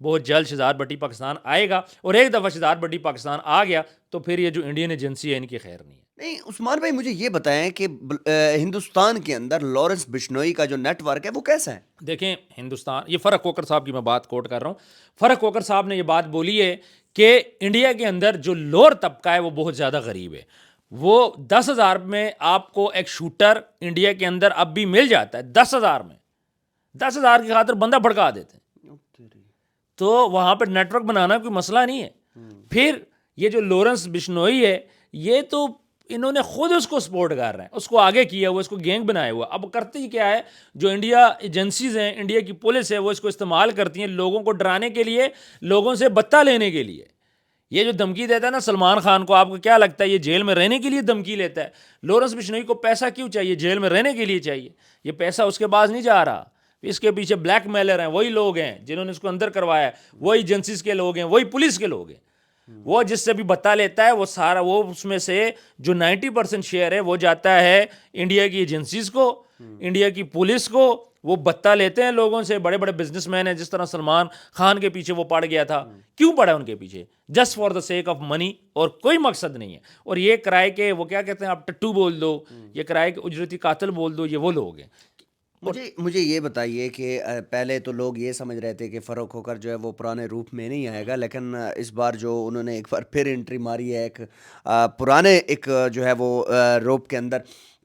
بہت جلد شہزاد بھٹی پاکستان آئے گا، اور ایک دفعہ شہزاد بھٹی پاکستان آ گیا تو پھر یہ جو انڈین ایجنسی ہے ان کی خیر نہیں ہے۔ نہیں عثمان بھائی مجھے یہ بتائیں کہ ہندوستان کے اندر لارنس بشنوئی کا جو نیٹ ورک ہے وہ کیسا ہے؟ دیکھیں ہندوستان، یہ فرق کوکر صاحب کی میں بات کوٹ کر رہا ہوں، فرق کوکر صاحب نے یہ بات بولی ہے کہ انڈیا کے اندر جو لوور طبقہ ہے وہ بہت زیادہ غریب ہے، وہ 10,000 میں آپ کو ایک شوٹر انڈیا کے اندر اب بھی مل جاتا ہے، 10,000 میں، 10,000 کی خاطر بندہ بھڑکا دیتے ہیں، تو وہاں پہ نیٹ ورک بنانا کوئی مسئلہ نہیں ہے۔ پھر یہ جو لارنس بشنوئی ہے یہ تو انہوں نے خود اس کو سپورٹ کر رہے ہیں، اس کو آگے کیا ہوا، اس کو گینگ بنایا ہوا، اب کرتے ہی کیا ہے، جو انڈیا ایجنسیز ہیں، انڈیا کی پولیس ہے، وہ اس کو استعمال کرتی ہیں لوگوں کو ڈرانے کے لیے، لوگوں سے بتہ لینے کے لیے۔ یہ جو دھمکی دیتا ہے نا سلمان خان کو، آپ کو کیا لگتا ہے یہ جیل میں رہنے کے لیے دھمکی لیتا ہے؟ لارنس بشنوئی کو پیسہ کیوں چاہیے؟ جیل میں رہنے کے لیے چاہیے، یہ پیسہ اس کے پاس نہیں جا رہا، اس کے پیچھے بلیک میلر ہیں، وہی لوگ ہیں جنہوں نے اس کو اندر کروایا ہے، وہی ایجنسیز کے لوگ ہیں، وہی پولیس کے لوگ ہیں، وہ جس سے بھی بتا لیتا ہے وہ سارا، وہ اس میں سے جو 90% شیئر ہے وہ جاتا ہے انڈیا کی ایجنسیز کو، انڈیا کی پولیس کو، وہ بتا لیتے ہیں لوگوں سے۔ بڑے بڑے بزنس مین ہیں، جس طرح سلمان خان کے پیچھے وہ پڑ گیا تھا، کیوں پڑا ان کے پیچھے؟ Just for the sake of money, اور کوئی مقصد نہیں ہے۔ اور یہ کرائے کے وہ کیا کہتے ہیں، آپ ٹٹو بول دو، یہ کرائے کے اجرتی قاتل بول دو، یہ وہ لوگ ہیں۔ مجھے یہ بتائیے کہ پہلے تو لوگ یہ سمجھ رہے تھے کہ فاروق کھوکھر جو ہے وہ پرانے روپ میں نہیں آئے گا، لیکن اس بار جو انہوں نے ایک بار پھر انٹری ماری ہے ایک پرانے ایک جو ہے وہ روپ کے اندر،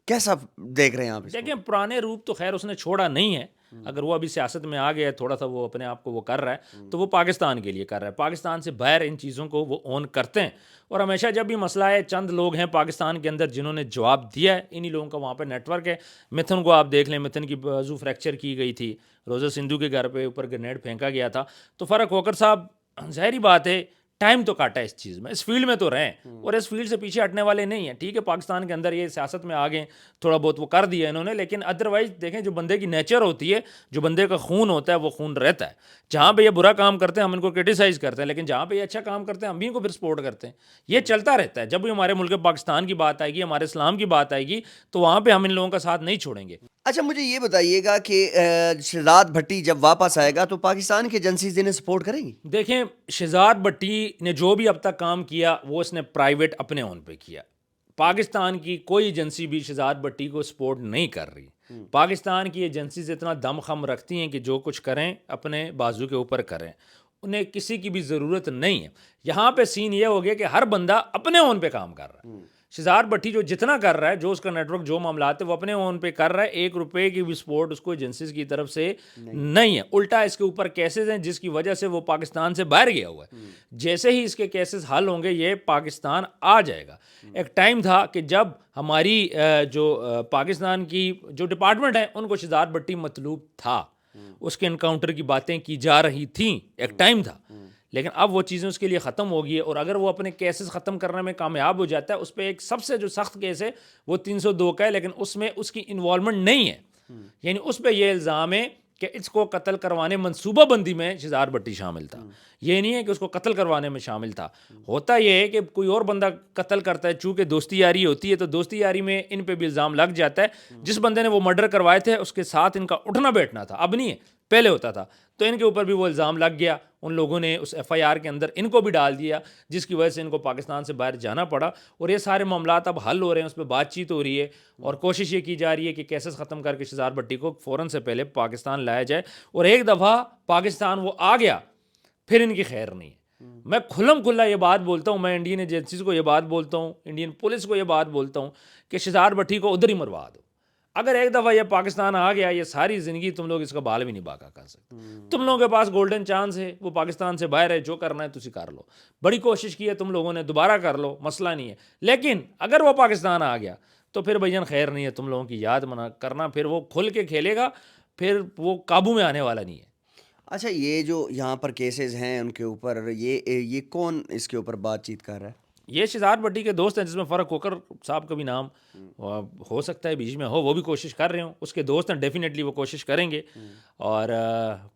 کیسا دیکھ رہے ہیں آپ اس کو؟ دیکھیں پرانے روپ تو خیر اس نے چھوڑا نہیں ہے، اگر وہ ابھی سیاست میں آ گیا ہے، تھوڑا سا وہ اپنے آپ کو وہ کر رہا ہے تو وہ پاکستان کے لیے کر رہا ہے، پاکستان سے باہر ان چیزوں کو وہ اون کرتے ہیں، اور ہمیشہ جب بھی مسئلہ ہے، چند لوگ ہیں پاکستان کے اندر جنہوں نے جواب دیا ہے، انہی لوگوں کا وہاں پہ نیٹ ورک ہے۔ متھن کو آپ دیکھ لیں، متھن کی بازو فریکچر کی گئی تھی، روزہ سندھو کے گھر پہ اوپر گرینیڈ پھینکا گیا تھا، تو فرق کوکر صاحب ظاہری بات ہے ٹائم تو کاٹا ہے اس چیز میں، اس فیلڈ میں تو رہیں اور اس فیلڈ سے پیچھے ہٹنے والے نہیں ہیں۔ ٹھیک ہے پاکستان کے اندر یہ سیاست میں آ گئے، تھوڑا بہت وہ کر دیا انہوں نے، لیکن ادروائز دیکھیں جو بندے کی نیچر ہوتی ہے، جو بندے کا خون ہوتا ہے وہ خون رہتا ہے۔ جہاں پہ یہ برا کام کرتے ہیں ہم ان کو کرٹیسائز کرتے ہیں، لیکن جہاں پہ یہ اچھا کام کرتے ہیں ہم بھی ان کو پھر سپورٹ کرتے ہیں۔ یہ چلتا رہتا ہے، جب بھی ہمارے ملک پاکستان کی بات آئے گی، ہمارے اسلام کی بات آئے گی، تو وہاں پہ ہم ان لوگوں کا ساتھ نہیں چھوڑیں گے۔ اچھا مجھے یہ بتائیے گا کہ شہزاد بھٹی جب واپس آئے گا تو پاکستان کی ایجنسیز انہیں سپورٹ کریں گی؟ دیکھیں شہزاد بھٹی نے جو بھی اب تک کام کیا وہ اس نے پرائیویٹ اپنے اون پہ کیا، پاکستان کی کوئی ایجنسی بھی شہزاد بھٹی کو سپورٹ نہیں کر رہی۔ پاکستان کی ایجنسیز اتنا دم خم رکھتی ہیں کہ جو کچھ کریں اپنے بازو کے اوپر کریں، انہیں کسی کی بھی ضرورت نہیں ہے۔ یہاں پہ سین یہ ہو گیا کہ ہر بندہ اپنے اون پہ کام کر رہا ہے۔ شہزاد بھٹی جو جتنا کر رہا ہے، جو اس کا نیٹ ورک، جو معاملات ہے وہ اپنے اون پہ کر رہا ہے، 1 روپے کی بھی سپورٹ اس کو ایجنسیز کی طرف سے نہیں ہے۔ الٹا اس کے اوپر کیسز ہیں جس کی وجہ سے وہ پاکستان سے باہر گیا ہوا ہے۔ جیسے ہی اس کے کیسز حل ہوں گے یہ پاکستان آ جائے گا۔ ایک ٹائم تھا کہ جب ہماری جو پاکستان کی جو ڈپارٹمنٹ ہیں ان کو شہزاد بھٹی مطلوب تھا، اس کے انکاؤنٹر کی باتیں کی جا رہی تھیں، ایک ٹائم تھا، لیکن اب وہ چیزیں اس کے لیے ختم ہو گئی ہے۔ اور اگر وہ اپنے کیسز ختم کرنے میں کامیاب ہو جاتا ہے، اس پہ ایک سب سے جو سخت کیس ہے وہ 302 کا ہے، لیکن اس میں اس کی انوالومنٹ نہیں ہے، یعنی اس پہ یہ الزام ہے کہ اس کو قتل کروانے منصوبہ بندی میں شہزاد بھٹی شامل تھا، یہ نہیں ہے کہ اس کو قتل کروانے میں شامل تھا۔ ہوتا یہ ہے کہ کوئی اور بندہ قتل کرتا ہے، چونکہ دوستی یاری ہوتی ہے تو دوستی یاری میں ان پہ بھی الزام لگ جاتا ہے۔ جس بندے نے وہ مرڈر کروائے تھے اس کے ساتھ ان کا اٹھنا بیٹھنا تھا، اب نہیں ہے، پہلے ہوتا تھا، تو ان کے اوپر بھی وہ الزام لگ گیا، ان لوگوں نے اس ایف آئی آر کے اندر ان کو بھی ڈال دیا، جس کی وجہ سے ان کو پاکستان سے باہر جانا پڑا۔ اور یہ سارے معاملات اب حل ہو رہے ہیں، اس پہ بات چیت ہو رہی ہے، اور کوشش یہ کی جا رہی ہے کہ کیسز ختم کر کے شہزاد بھٹی کو فوراً سے پہلے پاکستان لایا جائے، اور ایک دفعہ پاکستان وہ آ گیا پھر ان کی خیر نہیں ہے۔ میں کھلم کھلا یہ بات بولتا ہوں، میں انڈین ایجنسیز کو یہ بات بولتا ہوں، انڈین پولیس کو یہ بات بولتا ہوں کہ شہزاد بھٹی کو ادھر ہی مروا دو۔ اگر ایک دفعہ یہ پاکستان آ گیا، یہ ساری زندگی تم لوگ اس کا بال بھی نہیں باقا کر سکتے۔ تم لوگوں کے پاس گولڈن چانس ہے، وہ پاکستان سے باہر ہے، جو کرنا ہے تسی کر لو، بڑی کوشش کی ہے تم لوگوں نے، دوبارہ کر لو، مسئلہ نہیں ہے۔ لیکن اگر وہ پاکستان آ گیا تو پھر بھائیان خیر نہیں ہے، تم لوگوں کی یاد منا کرنا، پھر وہ کھل کے کھیلے گا، پھر وہ قابو میں آنے والا نہیں ہے۔ اچھا یہ جو یہاں پر کیسز ہیں ان کے اوپر، یہ کون اس کے اوپر بات چیت کر رہا ہے؟ یہ شہزاد بھٹی کے دوست ہیں، جس میں فرق کوکر صاحب کا بھی نام ہو سکتا ہے بیچ میں ہو، وہ بھی کوشش کر رہے ہوں، اس کے دوست ہیں، ڈیفینیٹلی وہ کوشش کریں گے، اور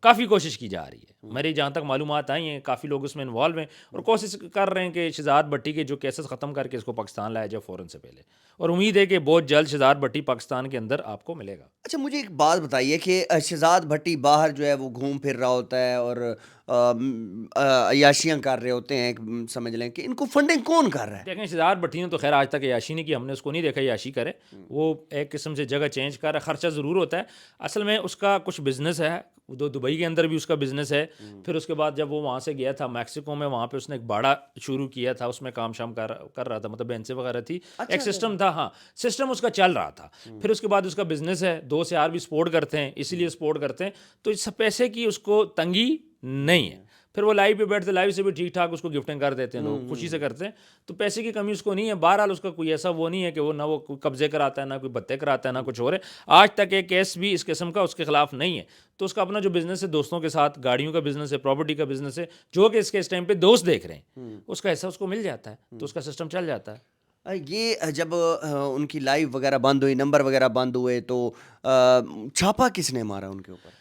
کافی کوشش کی جا رہی ہے۔ میری جہاں تک معلومات آئی ہیں کافی لوگ اس میں انوالو ہیں اور کوشش کر رہے ہیں کہ شہزاد بھٹی کے جو کیسز ختم کر کے اس کو پاکستان لایا جائے فوراً سے پہلے, اور امید ہے کہ بہت جلد شہزاد بھٹی پاکستان کے اندر آپ کو ملے گا. اچھا مجھے ایک بات بتائیے کہ شہزاد بھٹی باہر جو ہے وہ گھوم پھر رہا ہوتا ہے اور عیاشیاں کر رہے ہوتے ہیں, سمجھ لیں کہ ان کو فنڈنگ کون کر رہا ہے؟ دیکھیں شہزاد بھٹی نے تو خیر آج تک عیاشی نہیں کی, ہم نے اس کو نہیں دیکھا عیاشی کرے, وہ ایک قسم سے جگہ چینج کر رہا ہے, خرچہ ضرور ہوتا ہے, اصل میں اس کا کچھ بزنس ہے, دبئی کے اندر بھی اس کا بزنس ہے. پھر اس کے بعد جب وہ وہاں سے گیا تھا میکسیکو میں, وہاں پہ اس نے ایک باڑا شروع کیا تھا, اس میں کام شام کر رہا تھا, مطلب بینسیں وغیرہ تھی, ایک سسٹم تھا, ہاں سسٹم اس کا چل رہا تھا. پھر اس کے بعد اس کا بزنس ہے, 2 سے 4 بھی سپورٹ کرتے ہیں, اسی لیے سپورٹ کرتے ہیں, تو اس پیسے کی اس کو تنگی نہیں ہے. پھر وہ لائیو پہ بیٹھتے, لائیو سے بھی ٹھیک ٹھاک اس کو گفٹنگ کر دیتے ہیں لوگ, خوشی سے کرتے ہیں, تو پیسے کی کمی اس کو نہیں ہے. بہرحال اس کا کوئی ایسا وہ نہیں ہے کہ وہ نہ وہ کوئی قبضے کراتا ہے, نہ کوئی بتے کراتا ہے, نہ کچھ اور ہے. آج تک ایک کیس بھی اس قسم کا اس کے خلاف نہیں ہے. تو اس کا اپنا جو بزنس ہے دوستوں کے ساتھ, گاڑیوں کا بزنس ہے, پراپرٹی کا بزنس ہے, جو کہ اس کے اس ٹائم پہ دوست دیکھ رہے ہیں, اس کا حصہ اس کو مل جاتا ہے, تو اس کا سسٹم چل جاتا ہے. یہ جب ان کی لائیو وغیرہ بند ہوئی, نمبر وغیرہ بند ہوئے, تو چھاپا کس نے مارا ان کے اوپر؟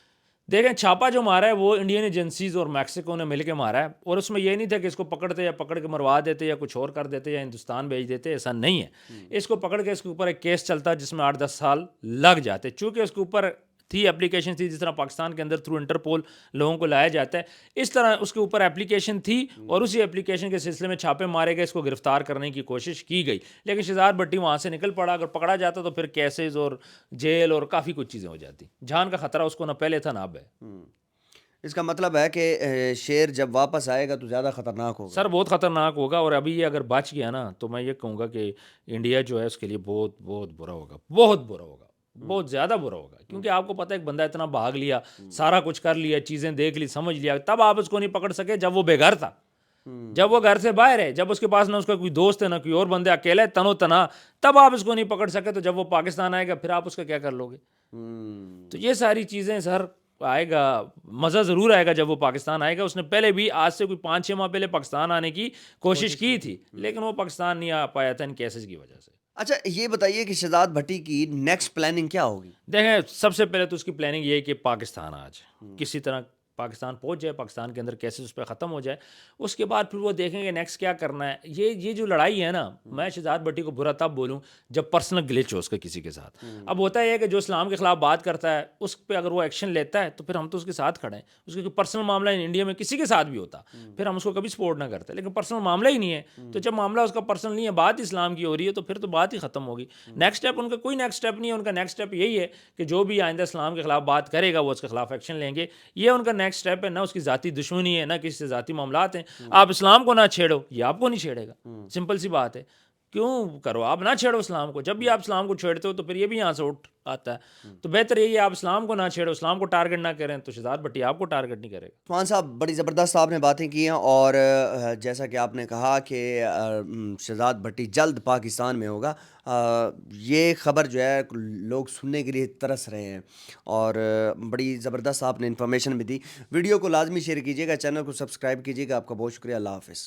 دیکھیں چھاپا جو مارا ہے وہ انڈین ایجنسیز اور میکسیکو نے مل کے مارا ہے, اور اس میں یہ نہیں تھا کہ اس کو پکڑتے یا پکڑ کے مروا دیتے یا کچھ اور کر دیتے یا ہندوستان بھیج دیتے, ایسا نہیں ہے. اس کو پکڑ کے اس کے اوپر ایک کیس چلتا جس میں 8-10 سال لگ جاتے, چونکہ اس کے اوپر تھی اپلیکیشن تھی, جس طرح پاکستان کے اندر تھرو انٹرپول لوگوں کو لایا جاتا ہے, اس طرح اس کے اوپر اپلیکیشن تھی, اور اسی اپلیکیشن کے سلسلے میں چھاپے مارے گئے, اس کو گرفتار کرنے کی کوشش کی گئی. لیکن شہزاد بھٹی وہاں سے نکل پڑا, اگر پکڑا جاتا تو پھر کیسز اور جیل اور کافی کچھ چیزیں ہو جاتی. جان کا خطرہ اس کو نہ پہلے تھا نہ اب ہے. اس کا مطلب ہے کہ شیر جب واپس آئے گا تو زیادہ خطرناک ہوگا. سر بہت خطرناک ہوگا, اور ابھی یہ اگر بچ گیا نا تو میں یہ کہوں گا کہ انڈیا جو ہے اس کے لیے بہت بہت برا ہوگا, بہت برا ہوگا, بہت زیادہ برا ہوگا. کیونکہ آپ کو پتہ ہے ایک بندہ اتنا بھاگ لیا, سارا کچھ کر لیا, چیزیں دیکھ لی, سمجھ لیا, تب آپ اس کو نہیں پکڑ سکے جب وہ بے گھر تھا, جب وہ گھر سے باہر ہے, جب اس کے پاس نہ اس کا کوئی دوست ہے نہ کوئی اور بندہ, اکیلا ہے تنو تنہا, تب آپ اس کو نہیں پکڑ سکے. تو جب وہ پاکستان آئے گا پھر آپ اس کا کیا کر لو گے؟ تو یہ ساری چیزیں سر آئے گا, مزہ ضرور آئے گا جب وہ پاکستان آئے گا. اس نے پہلے بھی آج سے کوئی 5-6 ماہ پہلے پاکستان آنے کی کوشش کی تھی, لیکن وہ پاکستان نہیں آ پایا تھا ان کیسز کی وجہ سے. اچھا یہ بتائیے کہ شہزاد بھٹی کی نیکسٹ پلاننگ کیا ہوگی؟ دیکھیں سب سے پہلے تو اس کی پلاننگ یہ ہے کہ پاکستان آج کسی طرح پاکستان پہنچ جائے, پاکستان کے اندر کیسز اس پہ ختم ہو جائے, اس کے بعد پھر وہ دیکھیں گے نیکسٹ کیا کرنا ہے. یہ جو لڑائی ہے نا, میں شہزاد بھٹی کو برا تب بولوں جب پرسنل گلچ ہو اس کا کسی کے ساتھ. اب ہوتا ہے کہ جو اسلام کے خلاف بات کرتا ہے اس پہ اگر وہ ایکشن لیتا ہے تو پھر ہم تو اس کے ساتھ کھڑے ہیں. اس کا پرسنل معاملہ انڈیا میں کسی کے ساتھ بھی ہوتا پھر ہم اس کو کبھی سپورٹ نہ کرتے, لیکن پرسنل معاملہ ہی نہیں ہے. تو جب معاملہ اس کا پرسنل نہیں ہے, بات اسلام کی ہو رہی ہے, تو پھر تو بات ہی ختم ہوگی. نیکسٹ اسٹیپ ان کا کوئی نیکسٹ اسٹیپ نہیں ہے. ان کا نیکسٹ اسٹیپ یہی ہے کہ جو بھی آئندہ اسلام کے خلاف بات کرے گا وہ اس کے خلاف ایکشن لیں گے. یہ ان کا نیکسٹ اسٹیپ ہے, نہ اس کی ذاتی دشمنی ہے, نہ کسی سے ذاتی معاملات ہیں. آپ اسلام کو نہ چھیڑو, یہ آپ کو نہیں چھیڑے گا, سمپل سی بات ہے. کیوں کرو آپ نہ چھیڑو اسلام کو, جب بھی آپ اسلام کو چھیڑتے ہو تو پھر یہ بھی یہاں سے اٹھ آتا ہے. تو بہتر یہی ہے آپ اسلام کو نہ چھیڑو, اسلام کو ٹارگٹ نہ کریں, تو شہزاد بھٹی آپ کو ٹارگٹ نہیں کرے گا. عثمان صاحب بڑی زبردست آپ نے باتیں کی ہیں, اور جیسا کہ آپ نے کہا کہ شہزاد بھٹی جلد پاکستان میں ہوگا, یہ خبر جو ہے لوگ سننے کے لیے ترس رہے ہیں, اور بڑی زبردست آپ نے انفارمیشن بھی دی. ویڈیو کو لازمی شیئر کیجیے گا, چینل کو سبسکرائب کیجیے گا. آپ کا بہت شکریہ, اللہ حافظ.